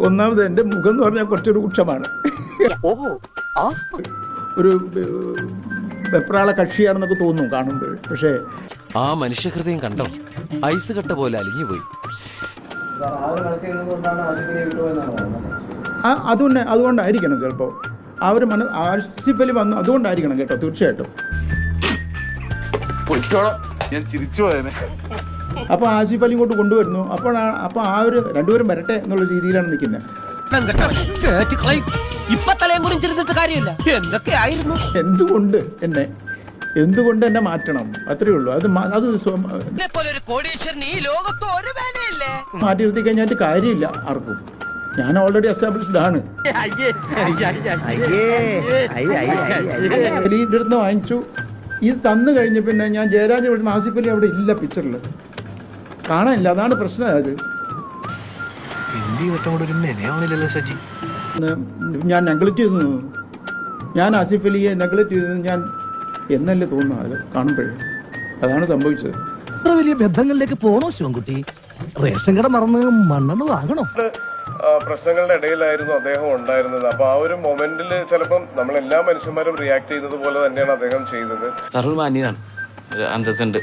ഒന്നാമത് എൻ്റെ മുഖം എന്ന് പറഞ്ഞാൽ കുറച്ചൊരു രൂക്ഷമാണ്. ഒരു വെപ്രാള കക്ഷിയാണെന്നൊക്കെ തോന്നും കാണുമ്പോൾ. പക്ഷേ ആ മനുഷ്യഹൃദയം കണ്ടോ, ഐസ് കട്ട പോലെ അലിഞ്ഞുപോയി. അതുകൊണ്ടായിരിക്കണം ചിലപ്പോൾ അവർ ആസിഫ് അലി വന്നു, അതുകൊണ്ടായിരിക്കണം കേട്ടോ, തീർച്ചയായിട്ടും. ഞാൻ ചിരിച്ചു പോയനെ. അപ്പോൾ ആസിഫ് അലി ഇങ്ങോട്ട് കൊണ്ടുവരുന്നു. അപ്പോൾ ആ ഒരു രണ്ടുപേരും വരട്ടെ എന്നുള്ള രീതിയിലാണ് നിൽക്കുന്നത്. എന്തുകൊണ്ട് എന്നെ മാറ്റണം, അത്രയേ ഉള്ളൂ. അത് മാറ്റി നിർത്തി കഴിഞ്ഞാൽ കാര്യമില്ല ആർക്കും. ഞാൻ ഓൾറെഡി എസ്റ്റാബ്ലിഷ്ഡ് ആണ്. എൻ്റെ അടുത്ത് വാങ്ങിച്ചു. ഇത് തന്നു കഴിഞ്ഞ് പിന്നെ ഞാൻ ജയരാജ് വിളിച്ച ആസിഫ് അലി അവിടെ ഇല്ല, പിക്ചറിൽ കാണാനില്ല. അതാണ് പ്രശ്നം. അത് ഞാൻ നെഗ്ലക്റ്റ് ചെയ്തു. ഞാൻ ആസിഫ് അലിയെ നെഗ്ലക്റ്റ് ചെയ്തത് ഞാൻ എന്നല്ലേ തോന്നുന്നു അത് കാണുമ്പോഴേ. അതാണ് സംഭവിച്ചത്. അത്ര വലിയ ബന്ധങ്ങളിലേക്ക് പോണോ ശിവൻകുട്ടി? റേഷൻ കട മറന്ന് മണ്ണെന്ന് വാങ്ങണോ? പ്രശ്നങ്ങളുടെ ഇടയിലായിരുന്നു അദ്ദേഹം ഉണ്ടായിരുന്നത്. അപ്പൊ ആ ഒരു മൊമെന്റിൽ ചിലപ്പം നമ്മളെല്ലാ മനുഷ്യന്മാരും റിയാക്ട് ചെയ്യുന്നത് പോലെ തന്നെയാണ് അദ്ദേഹം ചെയ്തത്. സർവ്വമാന്യനാണ്, അന്തസ്സുണ്ട്.